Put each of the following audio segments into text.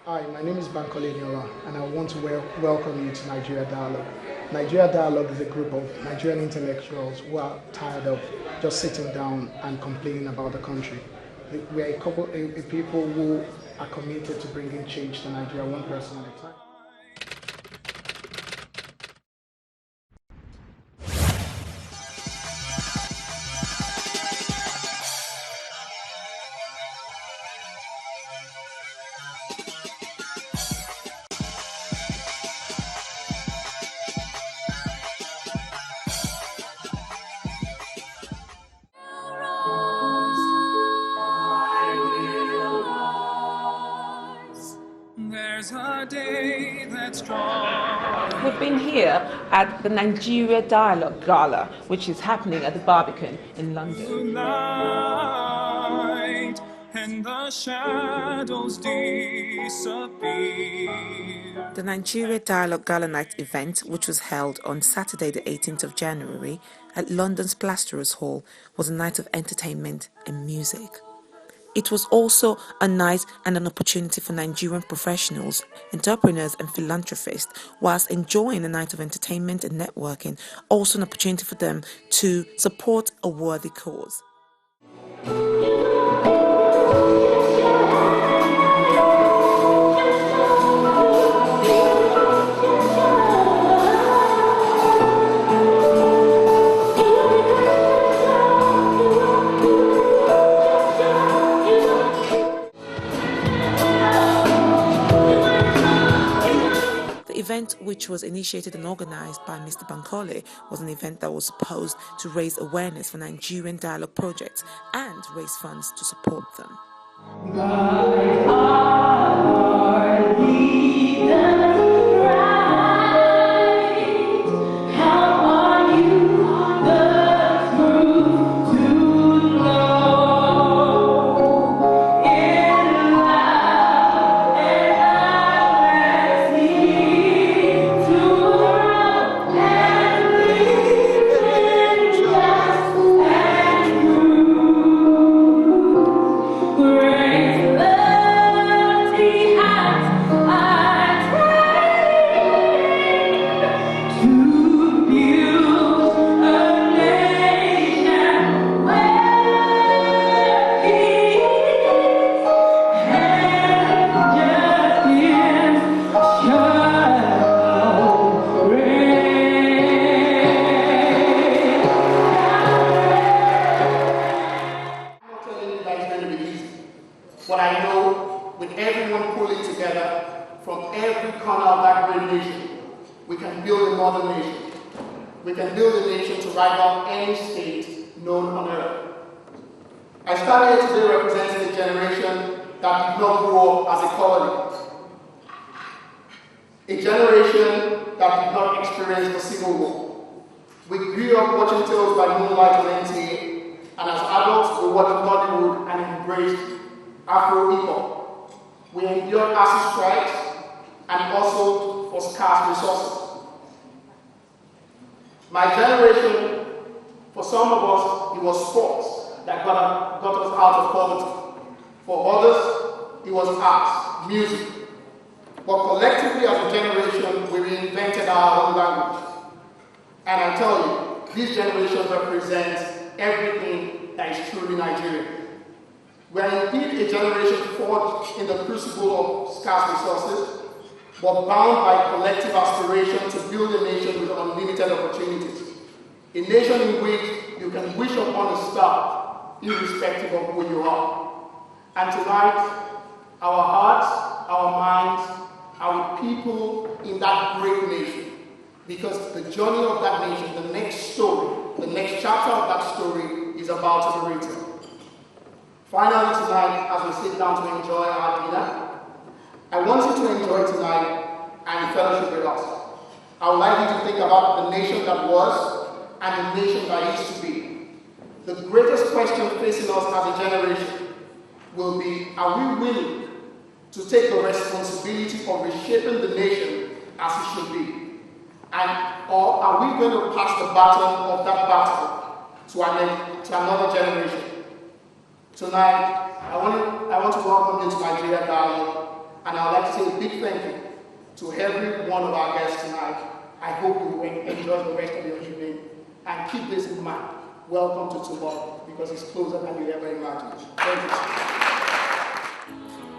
Hi, my name is Bankole Nyola, and I want to welcome you to Nigeria Dialogue. Nigeria Dialogue is a group of Nigerian intellectuals who are tired of just sitting down and complaining about the country. We are a people who are committed to bringing change to Nigeria, one person at a time. There's a day that's strong. We've been here at the Nigeria Dialogue Gala, which is happening at the Barbican in London. Light and the shadows disappear. The Nigeria Dialogue Gala Night event, which was held on Saturday the 18th of January at London's Plasterers Hall, was a night of entertainment and music. It was also a night and an opportunity for Nigerian professionals, entrepreneurs and philanthropists, whilst enjoying a night of entertainment and networking, also an opportunity for them to support a worthy cause. The event, which was initiated and organized by Mr. Bankole, was an event that was supposed to raise awareness for Nigerian dialogue projects and raise funds to support them. What I know, with everyone pulling together from every corner of that great nation, we can build a modern nation. We can build a nation to rival any state known on earth. I stand here today representing a generation that did not grow up as a colony. A generation that did not experience the Civil War. We grew up watching Tales by Moonlight on NTA, and as adults we watched Bollywood and embraced Afro-hip-hop. We endured acid strikes and also for scarce resources. My generation, for some of us, it was sports that got us out of poverty. For others, it was arts, music. But collectively as a generation, we reinvented our own language. And I tell you, this generation represents everything that is truly Nigerian. We are indeed a generation forged in the crucible of scarce resources, but bound by collective aspiration to build a nation with unlimited opportunities. A nation in which you can wish upon a star, irrespective of who you are. And tonight, our hearts, our minds, are with people in that great nation. Because the journey of that nation, the next story, the next chapter of that story is about to be written. Finally tonight, as we sit down to enjoy our dinner, I want you to enjoy tonight and fellowship with us. I would like you to think about the nation that was and the nation that is to be. The greatest question facing us as a generation will be, are we willing to take the responsibility of reshaping the nation as it should be? Or are we going to pass the baton of that battle to another generation? Tonight, I want to welcome you to Nigeria Gala, And I would like to say a big thank you to every one of our guests tonight. I hope you will enjoy the rest of your evening and keep this in mind. Welcome to tomorrow, because it's closer than you ever imagined. Thank you.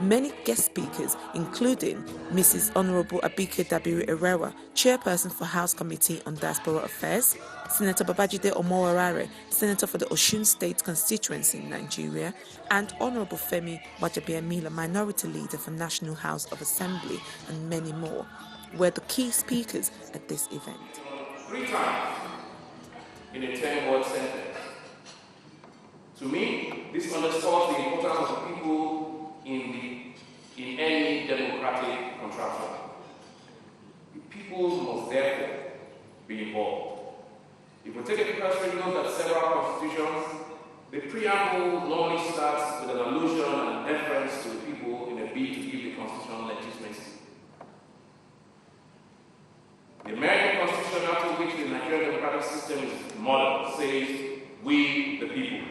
Many guest speakers, including Mrs. Honorable Abike Dabiru Erewa, Chairperson for House Committee on Diaspora Affairs, Senator Babajide Omowarare, Senator for the Osun State constituency in Nigeria, and Honorable Femi Wajabiamila, Minority Leader for National House of Assembly, and many more, were the key speakers at this event. 3 times in a 10-word sentence. To me, this underscores the importance of people in any democratic contraction. The people must therefore be involved. If we take a cursory look at several constitutions, the preamble normally starts with an allusion and deference to the people in a bid to give the constitutional legitimacy. The American Constitution, after which the Nigerian democratic system is modeled, says, "We the people."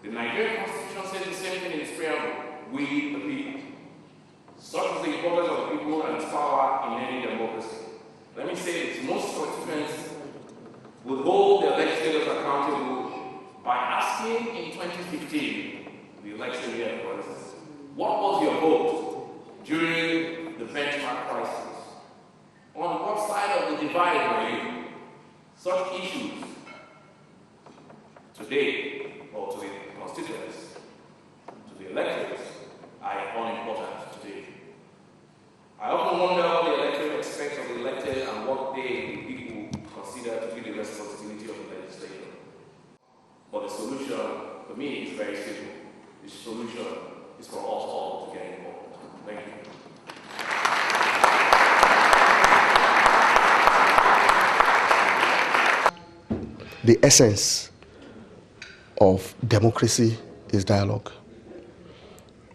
The Nigerian Constitution says the same thing in its preamble, "We the people." Such is the importance of the people and its power in any democracy. Let me say this: most constituents would hold their legislators accountable by asking in 2015, the election year, for instance, what was your vote during the benchmark crisis? On what side of the divide were you? Such issues today, or to the constituents, to the electors, are unimportant today. I often wonder what the electorate expects of the elected and what they, the people, consider to be the responsibility of the legislature. But the solution, for me, is very simple. The solution is for us all to get involved. Thank you. The essence of democracy is dialogue.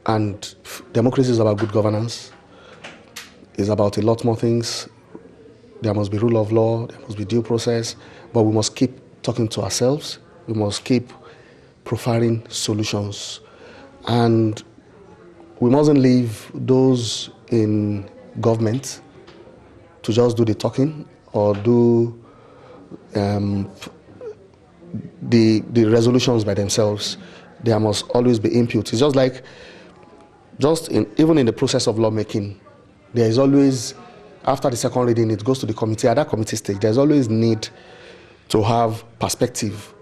And democracy is about good governance. It's about a lot more things. There must be rule of law, there must be due process, but we must keep talking to ourselves. We must keep profiling solutions. And we mustn't leave those in government to just do the talking or do the resolutions by themselves. There must always be input. It's just like, even in the process of lawmaking, there is always, after the second reading, it goes to the committee. At that committee stage, there's always need to have perspective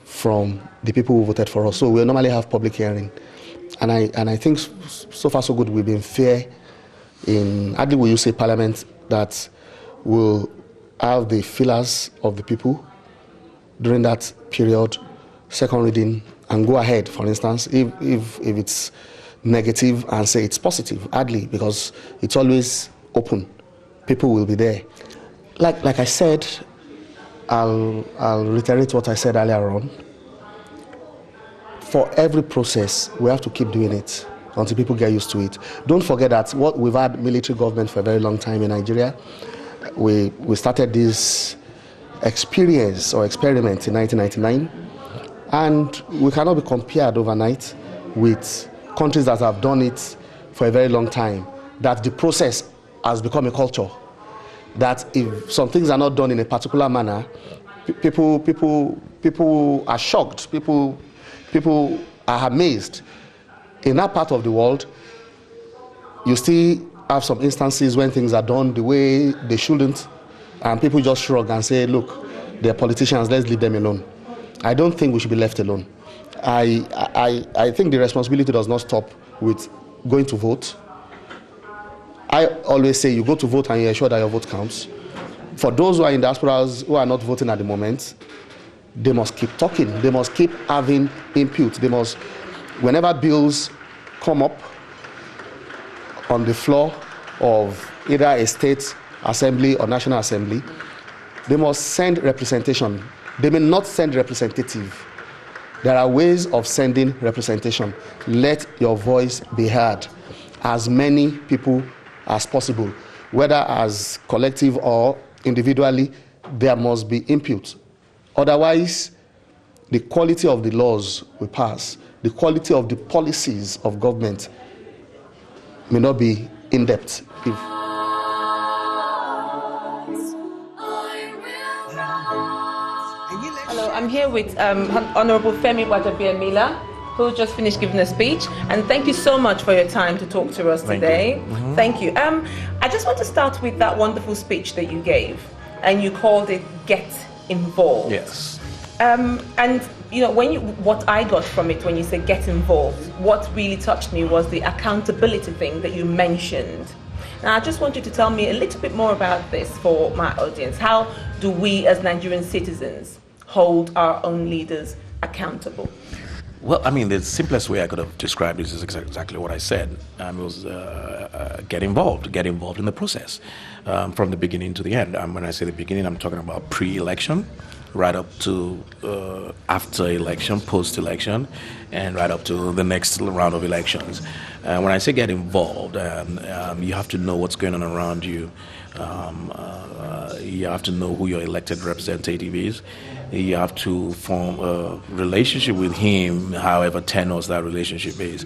from the people who voted for us. So we normally have public hearing. And I think so far so good, we've been fair in, hardly will you say parliament, that will have the feelers of the people during that period, second reading, and go ahead, for instance, if it's negative, and say it's positive, hardly, because it's always open. People will be there. Like I said, I'll reiterate what I said earlier on. For every process, we have to keep doing it until people get used to it. Don't forget that we've had military government for a very long time in Nigeria. We started this experience or experiment in 1999, and we cannot be compared overnight with countries that have done it for a very long time, that the process has become a culture, that if some things are not done in a particular manner, people are shocked, people are amazed. In that part of the world, you still have some instances when things are done the way they shouldn't, and people just shrug and say, look, they're politicians, let's leave them alone. I don't think we should be left alone. I think the responsibility does not stop with going to vote. I always say you go to vote and you ensure that your vote counts. For those who are in diasporas who are not voting at the moment, they must keep talking. They must keep having input. They must, whenever bills come up on the floor of either a state assembly or national assembly, they must send representation. They may not send representative. There are ways of sending representation. Let your voice be heard. As many people as possible, whether as collective or individually, there must be input. Otherwise, the quality of the laws we pass, the quality of the policies of government may not be in depth. Hello, I'm here with Honorable Femi Wajabiamila, who just finished giving a speech. And thank you so much for your time to talk to us today. Thank you. I just want to start with that wonderful speech that you gave, and you called it "Get Involved." Yes. And you know, what I got from it when you said "get involved," what really touched me was the accountability thing that you mentioned. Now, I just want you to tell me a little bit more about this for my audience. How do we as Nigerian citizens hold our own leaders accountable? Well, I mean, the simplest way I could have described this is exactly what I said. It was get involved in the process from the beginning to the end. When I say the beginning, I'm talking about pre-election, right up to after election, post-election, and right up to the next round of elections. When I say get involved, you have to know what's going on around you. You have to know who your elected representative is. You have to form a relationship with him, however tenuous that relationship is,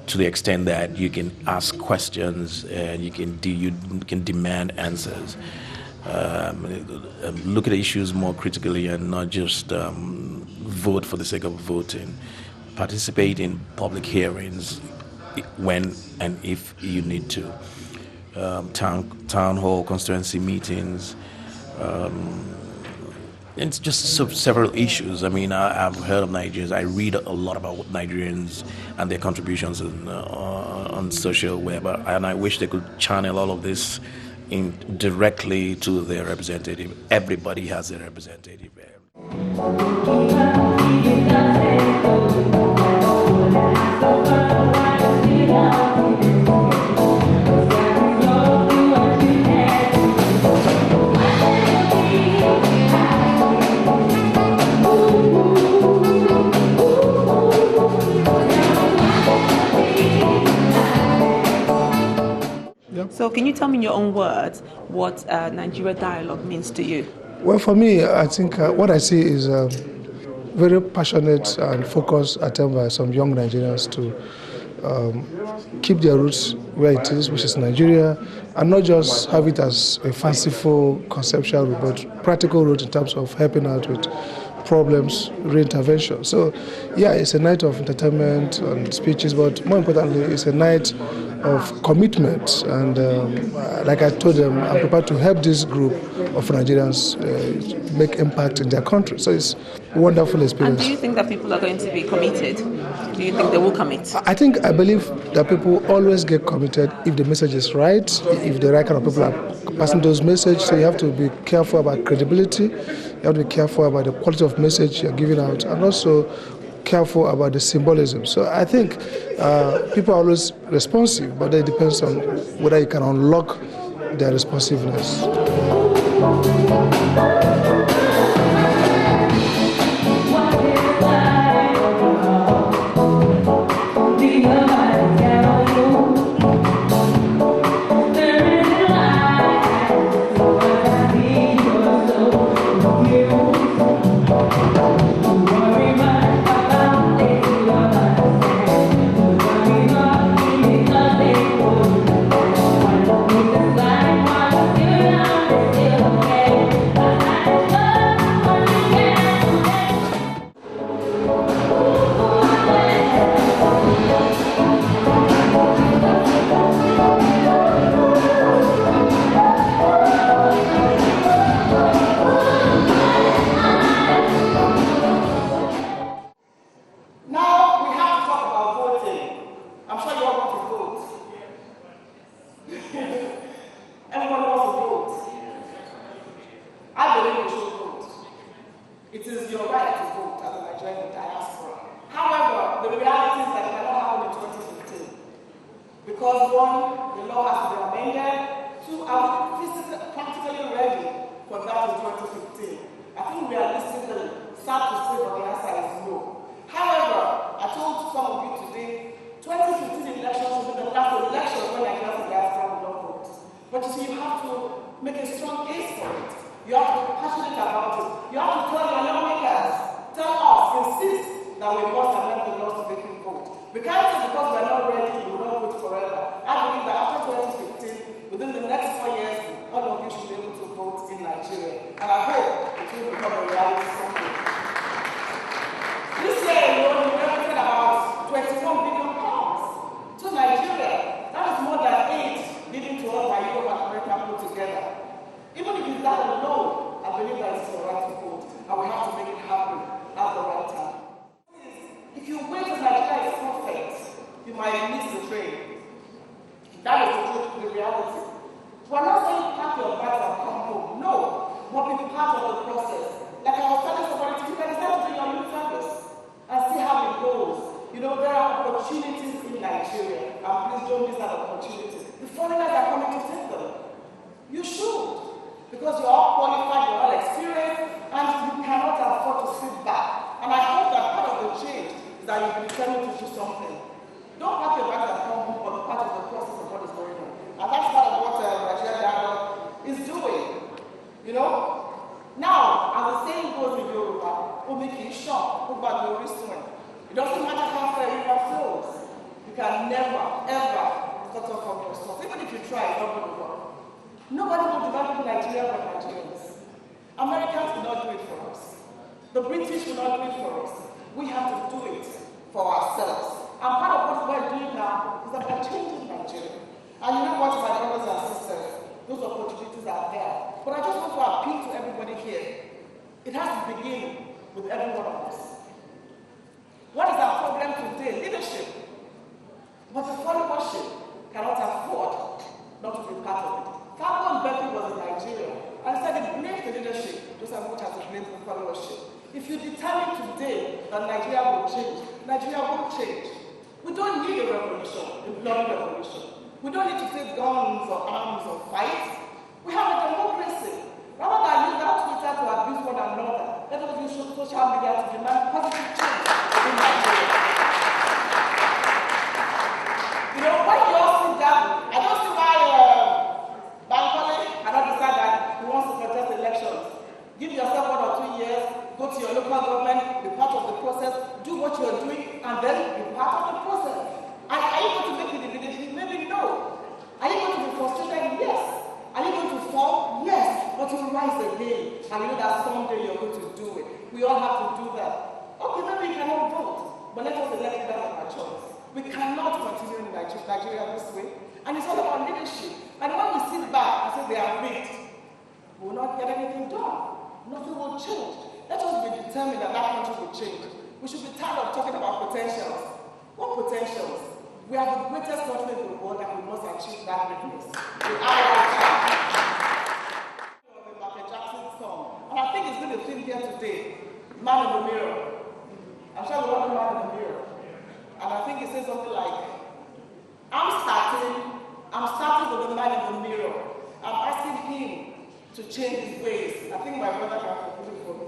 to the extent that you can ask questions and you can demand answers. Look at issues more critically and not just vote for the sake of voting. Participate in public hearings when and if you need to. Town hall, constituency meetings. It's just several issues. I mean, I've heard of Nigerians. I read a lot about Nigerians and their contributions on social web, and I wish they could channel all of this directly to their representative. Everybody has their representative. So can you tell me in your own words what Nigeria dialogue means to you? Well, for me, I think what I see is a very passionate and focused attempt by some young Nigerians to keep their roots where it is, which is Nigeria, and not just have it as a fanciful conceptual route, but practical route in terms of helping out with problems, reintervention. So, yeah, it's a night of entertainment and speeches, but more importantly, it's a night of commitment. And like I told them, I'm prepared to help this group of Nigerians make impact in their country. So it's a wonderful experience. And do you think that people are going to be committed? Do you think they will commit? I believe that people always get committed if the message is right, if the right kind of people are passing those messages. So you have to be careful about credibility. You have to be careful about the quality of message you're giving out, and also careful about the symbolism. So I think people are always responsive, but it depends on whether you can unlock their responsiveness. It is your right to vote as a Nigerian diaspora. However, the reality is that it cannot happen in 2015. Because one, the law has to be amended. Two, are we practically ready for that in 2015? I think realistically, sad to say, but the answer is no. However, I told some of you today, 2015 elections will be the last election when Nigerian diaspora will not vote. But you see, you have to make a strong case for it. You have to be passionate about it. You have to tell your lawmakers, tell us, insist that we must amend the laws to make it vote. We can't say because we're not ready, we will not vote forever. the reality. We're not saying pack your bags and come home. No, but be part of the process. Like I was telling somebody, you can start doing your youth service and see how it goes. You know, there are opportunities in Nigeria, and please don't miss that opportunity. The foreigners are coming to take them. You should, because you're all qualified, you're all experienced, and you cannot afford to sit back. And I hope that part of the change is that you'll be determined to do something. Don't pack your bags and come home, but be part of the process of what is going on. And that's part of what Nigeria is doing. You know? Now, as the saying goes in Yoruba, it doesn't matter how far a river flows. You can never, ever cut off from your source. Even if you try, it's not going to work. Nobody will develop Nigeria but Nigerians. Americans will not do it for us. The British will not do it for us. We have to do it for ourselves. And part of what we're doing now is about changing Nigeria. And you know what, my brothers and sisters, those opportunities are there. But I just want to appeal to everybody here. It has to begin with every one of us. What is our problem today? Leadership. But the followership cannot afford not to be part of it. Thabo Mbeki was in Nigeria and said it blames the leadership just as much as it blames the followership. If you determine today that Nigeria will change, Nigeria will change. We don't need a revolution, a bloody revolution. We don't need to take guns or arms or fight. We have a democracy. Rather than use that Twitter to abuse one another, let us use social media to demand positive change in Nigeria. You know, when you all sit down, I don't see why Bankole cannot decide that he wants to contest elections. Give yourself 1 or 2 years, go to your local government, be part of the process, do what you are doing, and then be part of the process. And are you going to make it immediately? Maybe no. Are you going to be frustrated? Yes. Are you going to fall? Yes. But you'll rise again, and you know that someday you're going to do it. We all have to do that. Okay, maybe you cannot vote, but let us elect leaders of our choice. We cannot continue in Nigeria this way. And it's all about leadership. And when we sit back and say they are rigged, we will not get anything done. Nothing will change. Let us be determined that that country will change. We should be tired of talking about potentials. What potentials? We are the greatest country in the world and we must achieve that greatness. The Michael Jackson song. And I think it's going to theme here today. Man in the mirror. I'm sure we want a man in the mirror. And I think it says something like, I'm starting with the man in the mirror. I'm asking him to change his ways. I think my brother can put it for me.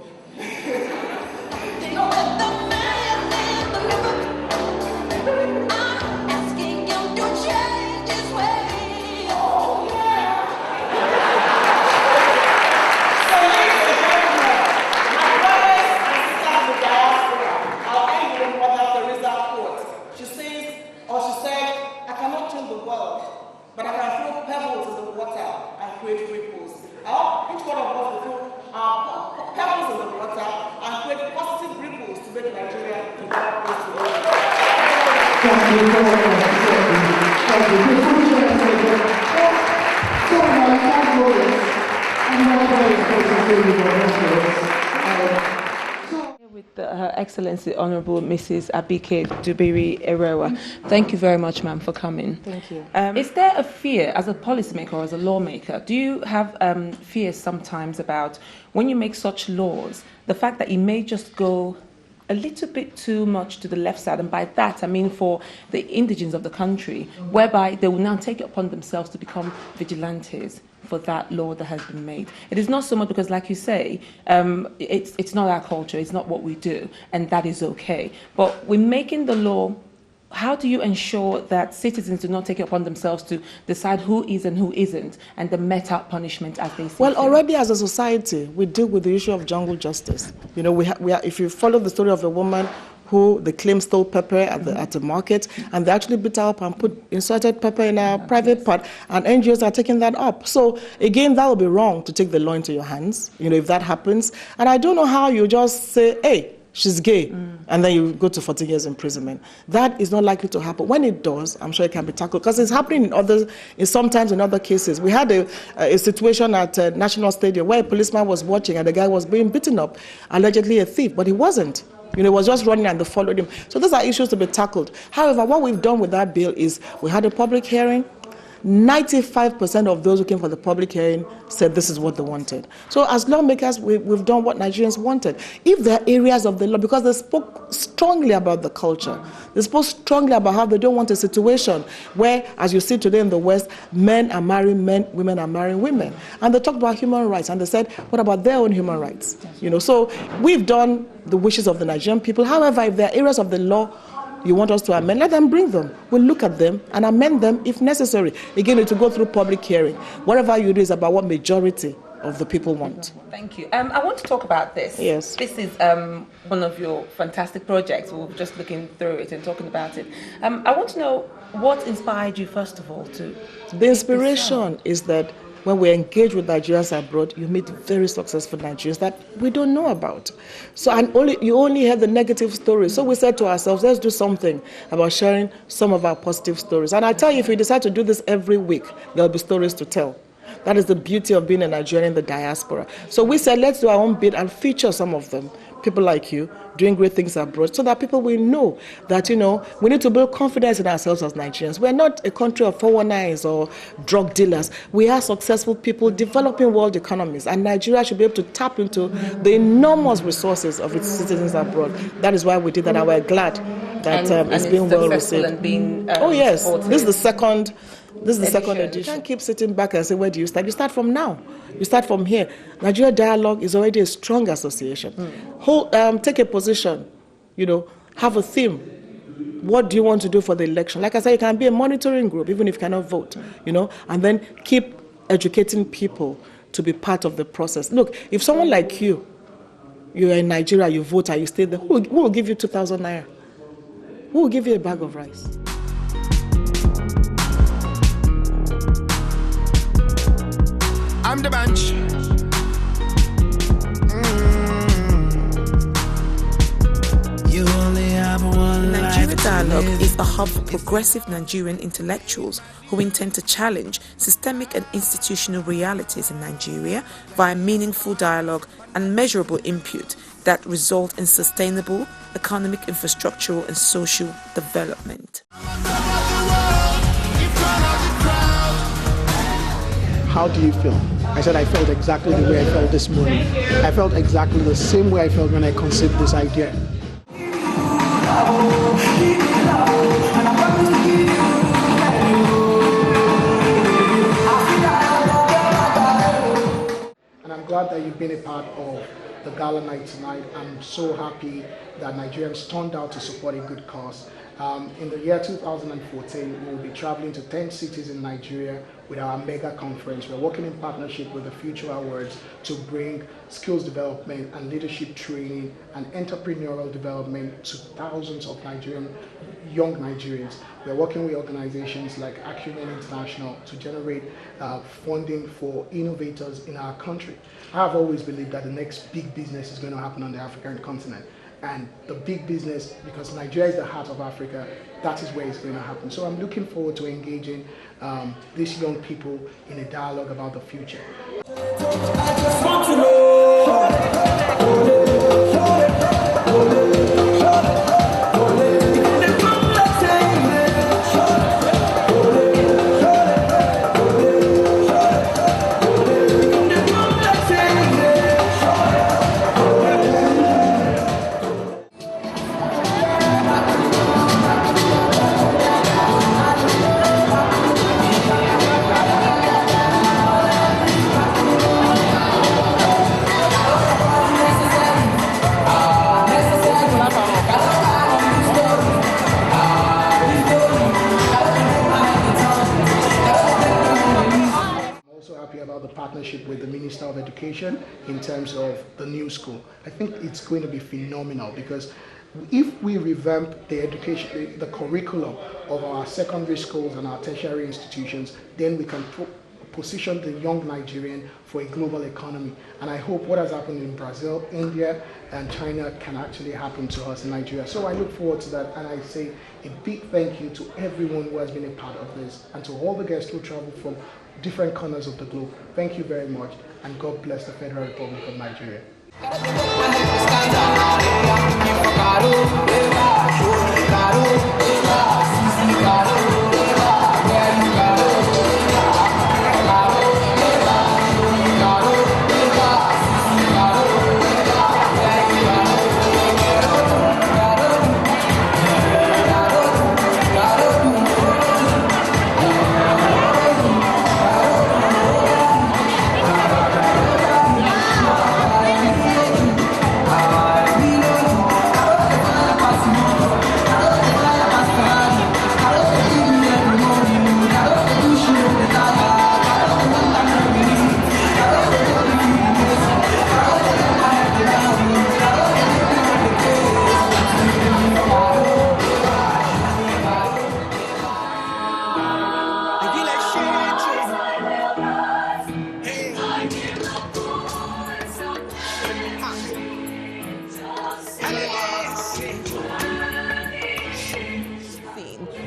I'm asking him to change his ways. Oh, yeah. So, ladies and gentlemen, my brothers and sisters in the diaspora, I'll end with Mother Teresa quote. She said, I cannot change the world, but I can throw pebbles in the water and create ripples. I hope each one of us will throw pebbles in the water and create positive ripples to make Nigeria a better place to live. Thank you very much. Thank you. So my takeaways, I'm not very With Her Excellency Honorable Mrs. Abike Dubiri Erewa. Thank you very much, ma'am, for coming. Thank you. Is there a fear as a policymaker or as a lawmaker? Do you have fears sometimes about when you make such laws, the fact that you may just go a little bit too much to the left side, and by that I mean for the indigents of the country, whereby they will now take it upon themselves to become vigilantes for that law that has been made? It is not so much because, like you say, it's not our culture, it's not what we do, and that is okay. But when making the law, how do you ensure that citizens do not take it upon themselves to decide who is and who isn't, and the meta punishment as they see Well, fit? already as a society, we deal with the issue of jungle justice. You know, we are, if you follow the story of a woman who they claim stole pepper at the market, and they actually beat her up and inserted pepper in a private part, and NGOs are taking that up. So again, that would be wrong to take the law into your hands, you know, if that happens. And I don't know how you just say, hey, she's gay, and then you go to 40 years imprisonment. That is not likely to happen. When it does, I'm sure it can be tackled, because it's happening sometimes in other cases. We had a situation at National Stadium where a policeman was watching and the guy was being beaten up, allegedly a thief, but he wasn't. You know, he was just running and they followed him. So those are issues to be tackled. However, what we've done with that bill is we had a public hearing. 95% of those who came for the public hearing said this is what they wanted. So as lawmakers, we've done what Nigerians wanted. If there are areas of the law, because they spoke strongly about the culture, they spoke strongly about how they don't want a situation where, as you see today in the West, men are marrying men, women are marrying women. And they talked about human rights, and they said, what about their own human rights? So we've done the wishes of the Nigerian people. However, if there are areas of the law you want us to amend, let them bring them. We'll look at them and amend them if necessary. Again, it will go through public hearing. Whatever you do is about what majority of the people want. Thank you. I want to talk about this. Yes. This is one of your fantastic projects. We were just looking through it and talking about it. I want to know what inspired you, first of all, to... The inspiration is that when we engage with Nigerians abroad, you meet very successful Nigerians that we don't know about. So you only hear the negative stories. So we said to ourselves, let's do something about sharing some of our positive stories. And I tell you, if we decide to do this every week, there'll be stories to tell. That is the beauty of being a Nigerian in the diaspora. So we said, let's do our own bit and feature some of them, people like you, doing great things abroad, so that people will know that, we need to build confidence in ourselves as Nigerians. We're not a country of 419s or drug dealers. We are successful people developing world economies, and Nigeria should be able to tap into the enormous resources of its citizens abroad. That is why we did that, and we're glad that it's being well received. And being, oh yes, supported. This is the second edition. You can't keep sitting back and say, where do you start? You start from now. You start from here. Nigeria Dialogue is already a strong association. Take a position, have a theme. What do you want to do for the election? Like I said, you can be a monitoring group, even if you cannot vote, and then keep educating people to be part of the process. Look, if someone like you're in Nigeria, you vote and you stay there, who will give you 2,000 naira? Who will give you a bag of rice? I'm the bunch. You only have one Nigeria Dialogue is a hub for progressive Nigerian intellectuals who intend to challenge systemic and institutional realities in Nigeria via meaningful dialogue and measurable input that result in sustainable economic, infrastructural, and social development. How do you feel? I said I felt exactly the way I felt this morning. I felt exactly the same way I felt when I conceived this idea. And I'm glad that you've been a part of the Gala night tonight. I'm so happy that Nigerians turned out to support a good cause. In the year 2014, we will be traveling to 10 cities in Nigeria with our mega conference. We're working in partnership with the Future Awards to bring skills development and leadership training and entrepreneurial development to thousands of young Nigerians. We're working with organizations like Acumen International to generate funding for innovators in our country. I've always believed that the next big business is going to happen on the African continent. And the big business, because Nigeria is the heart of Africa, that is where it's going to happen. So I'm looking forward to engaging these young people in a dialogue about the future. With the Minister of Education in terms of the new school. I think it's going to be phenomenal, because if we revamp the education, the curriculum of our secondary schools and our tertiary institutions, then we can position the young Nigerian for a global economy. And I hope what has happened in Brazil, India, and China can actually happen to us in Nigeria. So I look forward to that, and I say a big thank you to everyone who has been a part of this, and to all the guests who traveled from different corners of the globe. Thank you very much, and God bless the Federal Republic of Nigeria.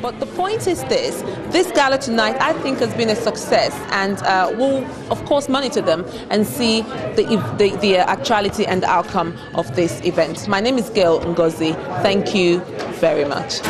But the point is this gala tonight, I think, has been a success, and we'll, of course, monitor them and see the actuality and the outcome of this event. My name is Gail Ngozi. Thank you very much.